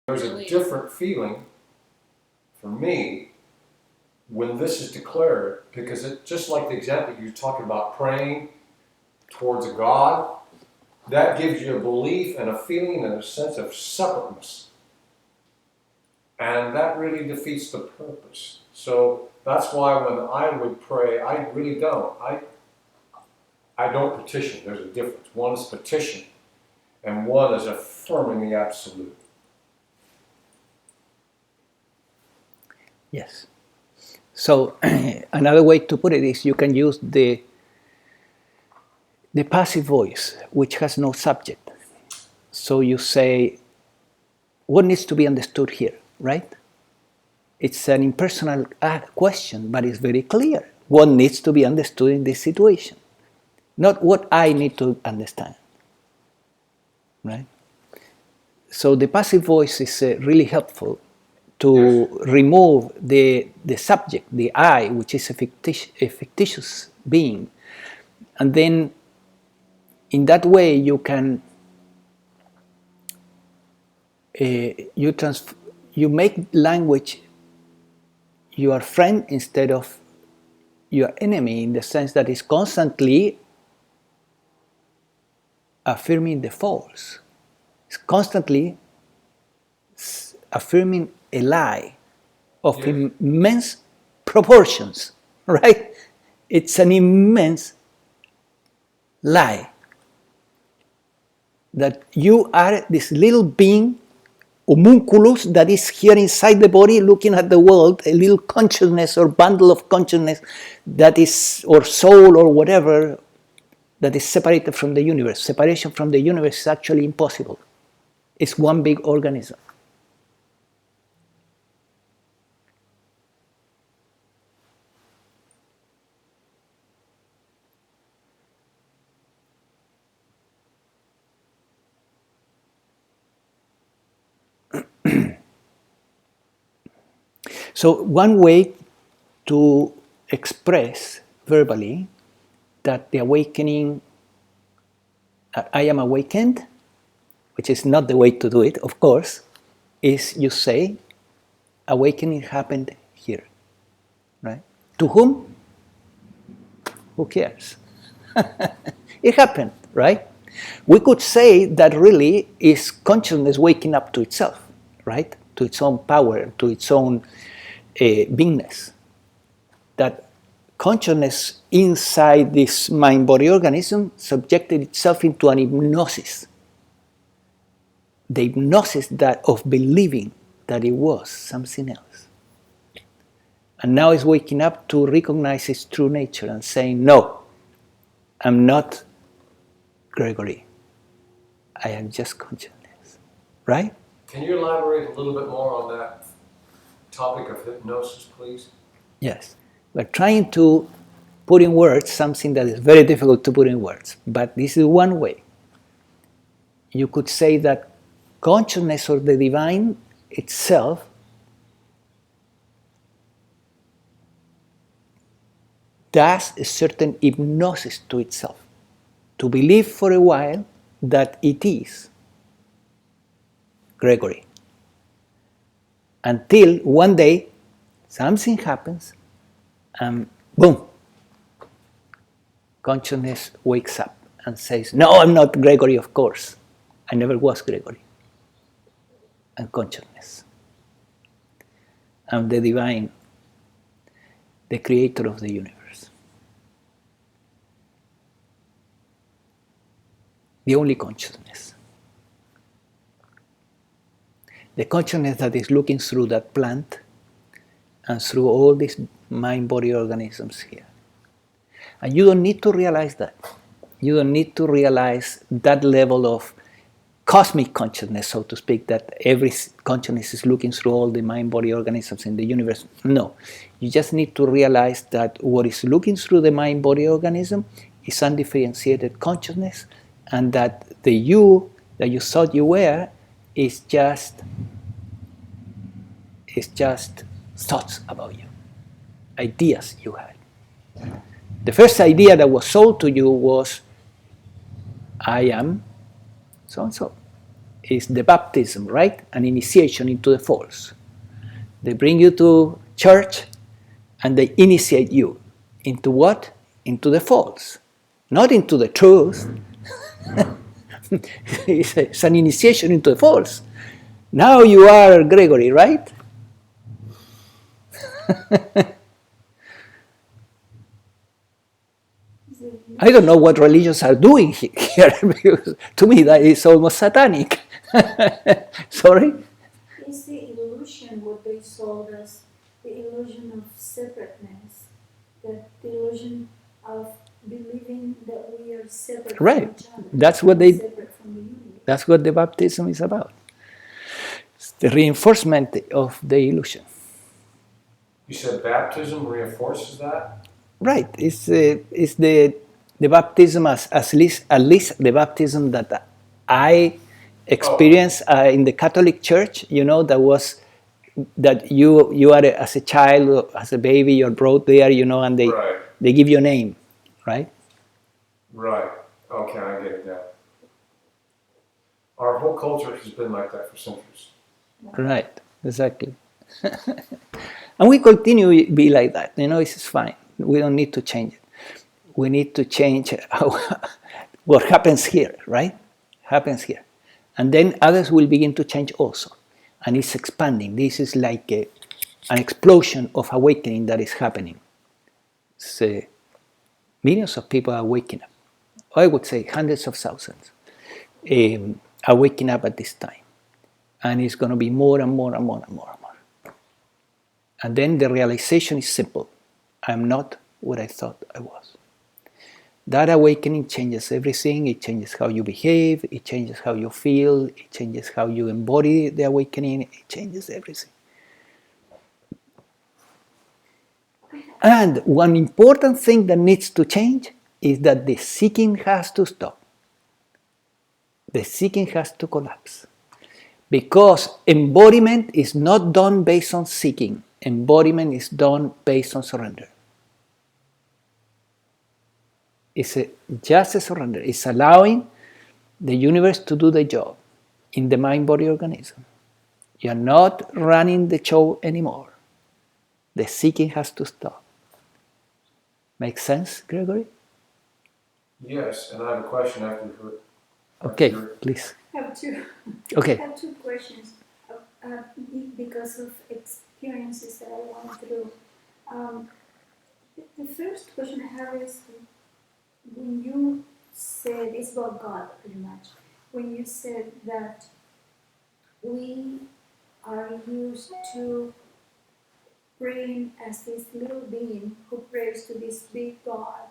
There's a different feeling for me when this is declared, because it, just like the example you're talking about, praying towards a God, that gives you a belief and a feeling and a sense of separateness. And that really defeats the purpose. So that's why when I would pray, I really don't. I don't petition. There's a difference. One is petition, and one is affirming the absolute. Yes. So another way to put it is you can use the passive voice, which has no subject. So you say, what needs to be understood here, right? It's an impersonal question, but it's very clear. What needs to be understood in this situation? Not what I need to understand, right? So the passive voice is really helpful to remove the subject, the I, which is a fictitious being. And then in that way you can you make language your friend instead of your enemy, in the sense that it's constantly affirming the false. It's constantly affirming a lie of immense proportions, right? It's an immense lie that you are this little being, homunculus, that is here inside the body looking at the world, a little consciousness or bundle of consciousness that is, or soul or whatever, that is separated from the universe. Separation from the universe is actually impossible. It's one big organism. So one way to express verbally that the awakening, I am awakened, which is not the way to do it, of course, is you say, awakening happened here, right? To whom? Who cares? It happened, right? We could say that really is consciousness waking up to itself, right? To its own power, to its own beingness. That consciousness inside this mind-body organism subjected itself into an hypnosis. The hypnosis that of believing that it was something else. And now it's waking up to recognize its true nature and saying, no, I'm not Gregory. I am just consciousness. Right? Can you elaborate a little bit more on that topic of hypnosis, please? Yes. We're trying to put in words something that is very difficult to put in words, but this is one way. You could say that consciousness or the divine itself does a certain hypnosis to itself, to believe for a while that it is Gregory. Until one day something happens and boom, consciousness wakes up and says, no, I'm not Gregory, of course. I never was Gregory. And consciousness. I'm the divine, the creator of the universe. The only consciousness. The consciousness that is looking through that plant and through all these mind-body organisms here. And you don't need to realize that. You don't need to realize that level of cosmic consciousness, so to speak, that every consciousness is looking through all the mind-body organisms in the universe. No. You just need to realize that what is looking through the mind-body organism is undifferentiated consciousness, and that the you that you thought you were is just thoughts about you, ideas you had. The first idea that was sold to you was, I am so and so. is the baptism, right? An initiation into the false. They bring you to church and they initiate you into what? Into the false, not into the truth. It's an initiation into the false. Now you are Gregory, right? I don't know what religions are doing here, because to me that is almost satanic. Sorry? Is the illusion what they sold us, the illusion of separateness, the illusion of believing that we are separate Right. from each other, That's what separate from the universe. That's what the baptism is about. It's the reinforcement of the illusion. You said baptism reinforces that? Right. It's the baptism at least the baptism that I experienced in the Catholic Church. You know, that you are as a child, as a baby, you're brought there. You know, and they give you a name, right? Right. Okay, I get it now. Our whole culture has been like that for centuries. Right. Exactly. And we continue to be like that. You know, it's fine. We don't need to change it. We need to change what happens here, right? Happens here. And then others will begin to change also. And it's expanding. This is like an explosion of awakening that is happening. Millions of people are waking up. I would say hundreds of thousands are waking up at this time. And it's going to be more and more and more and more and more. And then the realization is simple. I'm not what I thought I was. That awakening changes everything. It changes how you behave. It changes how you feel. It changes how you embody the awakening. It changes everything. And one important thing that needs to change is that the seeking has to stop. The seeking has to collapse. Because embodiment is not done based on seeking. Embodiment is done based on surrender. It's just a surrender. It's allowing the universe to do the job in the mind-body organism. You're not running the show anymore. The seeking has to stop. Make sense, Gregory? Yes, and I have a question after you heard. Okay, please. I have two. Okay. I have two questions because of experiences that I went through. The first question I have is when you said, it's about God pretty much, when you said that we are used to praying as this little being who prays to this big God.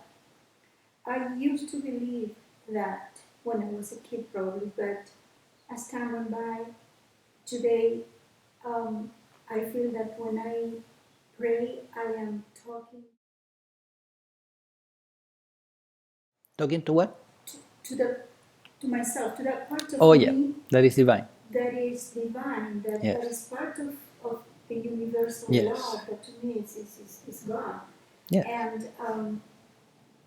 I used to believe that when I was a kid probably, but as time went by, today I feel that when I pray, I am talking Talking to what? to myself, to that part of me that is divine. that is divine, that is part of the universal love that to me is God. Yes. And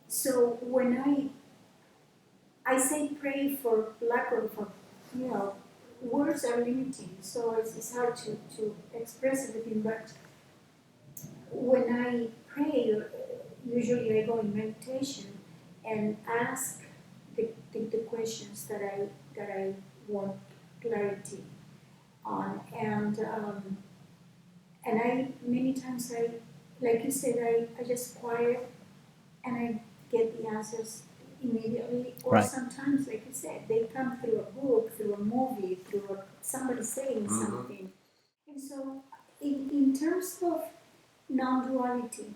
so when I say pray for lack of words are limiting, so it's hard to express everything, but when I pray, usually I go in meditation and ask the questions that I want clarity on, and I many times like you said, I just quiet and I get the answers immediately, or sometimes, like you said, they come through a book, through a movie, through somebody saying something. And so in terms of non-duality,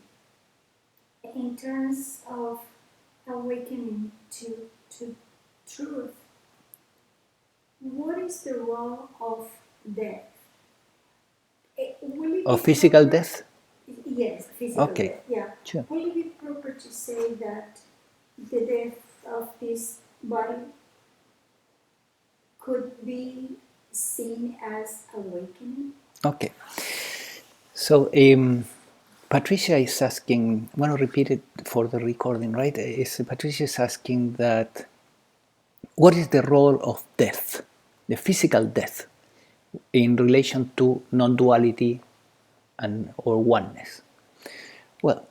in terms of awakening to truth, what is the role of death? Of physical death? Yes, physical death. Yeah. Sure. Will it be proper to say that the death of this body could be seen as awakening? Okay. So Patricia is asking, I want to repeat it for the recording, right? Patricia is asking that, what is the role of death? the physical death in relation to non-duality and or oneness? Well,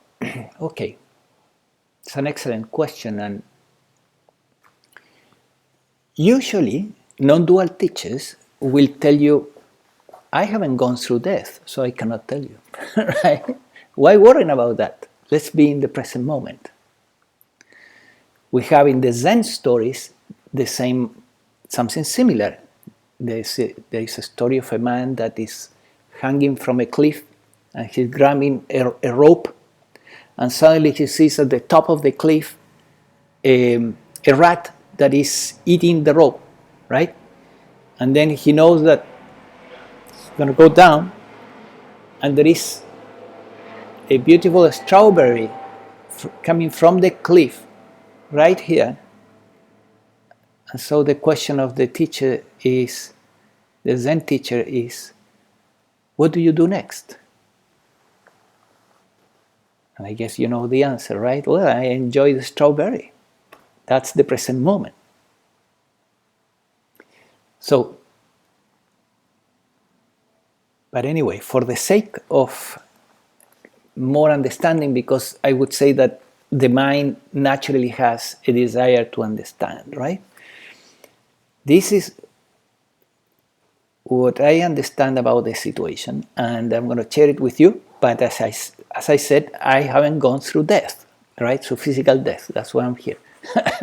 okay, it's an excellent question, and usually non-dual teachers will tell you, I haven't gone through death, so I cannot tell you. Right? Why worrying about that? Let's be in the present moment. We have in the Zen stories the same, something similar. There is a story of a man that is hanging from a cliff, and he's grabbing a rope, and suddenly he sees at the top of the cliff a rat that is eating the rope, right? And then he knows that it's going to go down, and there is a beautiful strawberry coming from the cliff right here. And so the question of the teacher is, the Zen teacher is, what do you do next? And I guess you know the answer, right? Well, I enjoy the strawberry. That's the present moment. So, but anyway, for the sake of more understanding, because I would say that the mind naturally has a desire to understand, right? This is what I understand about the situation, and I'm going to share it with you. But as I said, I haven't gone through death, right? So physical death, that's why I'm here.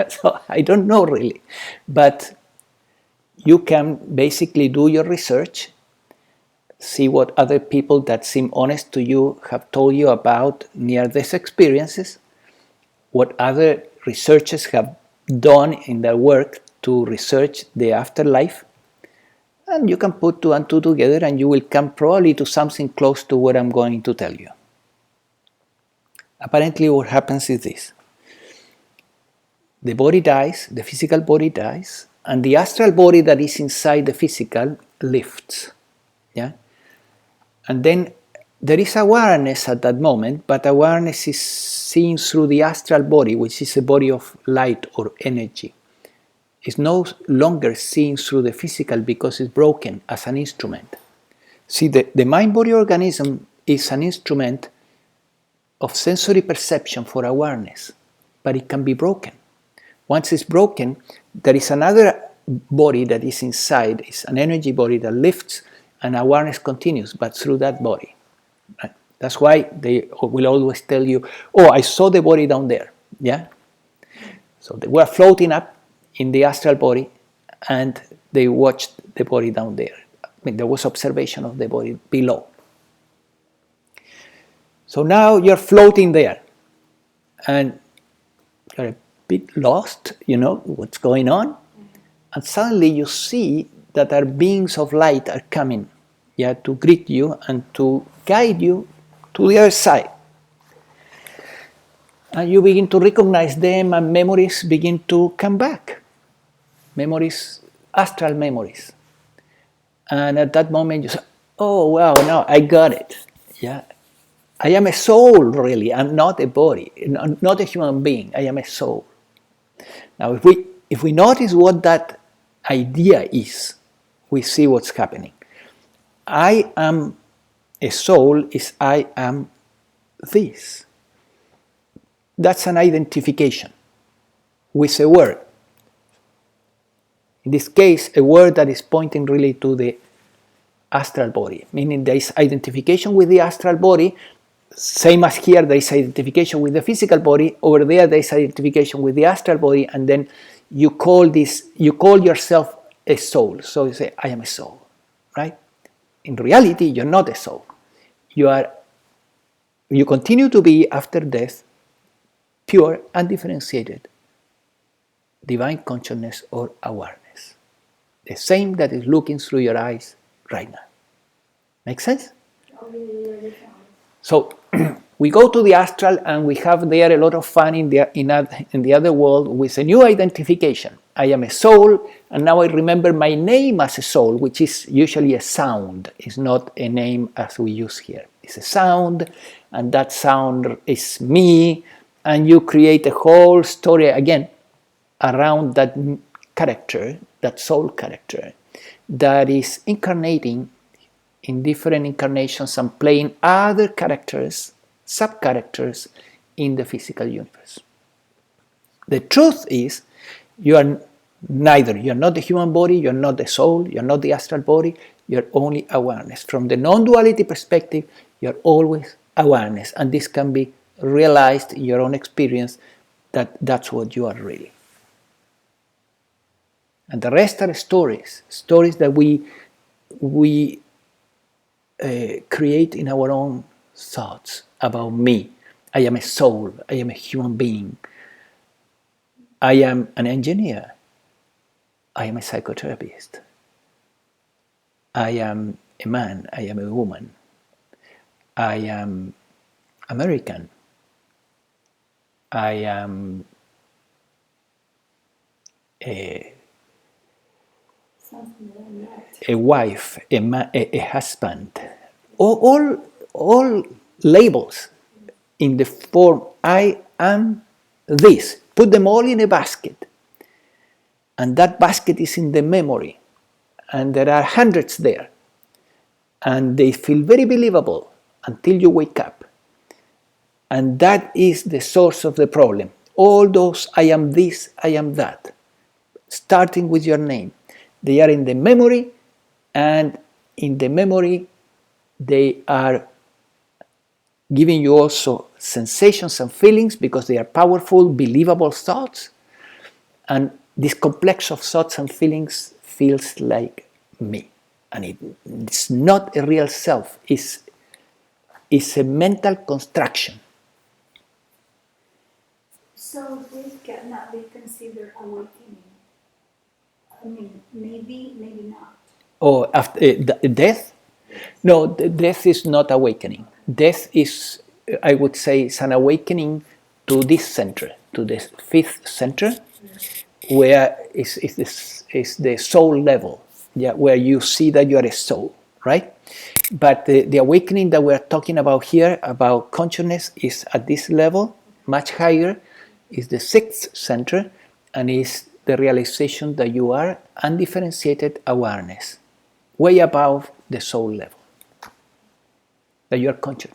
So I don't know really. But you can basically do your research, see what other people that seem honest to you have told you about near-death experiences, what other researchers have done in their work to research the afterlife, and you can put two and two together and you will come probably to something close to what I'm going to tell you. Apparently what happens is this. The body dies, the physical body dies, and the astral body that is inside the physical lifts. Yeah? And then there is awareness at that moment, but awareness is seen through the astral body, which is a body of light or energy. It's no longer seen through the physical because it's broken as an instrument. See, the mind-body organism is an instrument of sensory perception for awareness, but it can be broken. Once it's broken, there is another body that is inside, it's an energy body that lifts, and awareness continues, but through that body. Right? That's why they will always tell you, oh, I saw the body down there. Yeah? So they were floating up in the astral body, and they watched the body down there. I mean, there was observation of the body below. So now you're floating there, and you're a bit lost, you know, what's going on, and suddenly you see that our beings of light are coming, yeah, to greet you and to guide you to the other side. And you begin to recognize them, and memories begin to come back. Memories, astral memories. And at that moment you say, oh wow, now I got it. Yeah, I am a soul really, I'm not a body, not a human being, I am a soul. Now if we notice what that idea is, we see what's happening. I am a soul is I am this. That's an identification with a word. In this case, a word that is pointing really to the astral body, meaning there is identification with the astral body, same as here there is identification with the physical body, over there is identification with the astral body, and then you call yourself a soul. So you say, I am a soul, right? In reality, you're not a soul. You continue to be, after death, pure, undifferentiated, divine consciousness or awareness. The same that is looking through your eyes right now. Make sense? So we go to the astral and we have there a lot of fun in the other world with a new identification. I am a soul, and now I remember my name as a soul, which is usually a sound. It's not a name as we use here. It's a sound, and that sound is me, and you create a whole story again around that character, that soul character. that is incarnating in different incarnations and playing other characters, sub-characters in the physical universe. The truth is, you are neither. You're not the human body, you're not the soul, you're not the astral body, you're only awareness. From the non-duality perspective, you're always awareness, and this can be realized in your own experience that that's what you are really. And the rest are stories that we create in our own thoughts about me. I am a soul, I am a human being, I am an engineer, I am a psychotherapist, I am a man, I am a woman, I am American, I am a wife, a husband, all labels in the form I am this. Put them all in a basket, and that basket is in the memory, and there are hundreds there, and they feel very believable until you wake up, and that is the source of the problem. All those I am this, I am that, starting with your name, they are in the memory, and in the memory they are giving you also sensations and feelings because they are powerful, believable thoughts, and this complex of thoughts and feelings feels like me, and it's not a real self, it's a mental construction. So this cannot be considered awakening. I mean, maybe not. Or after death? No, death is not awakening. Death is, I would say, is an awakening to this center, to the fifth center, where is the soul level, yeah, where you see that you are a soul, right? But the awakening that we're talking about here, about consciousness, is at this level, much higher, is the sixth center, and is the realization that you are undifferentiated awareness, way above the soul level, that you are conscious.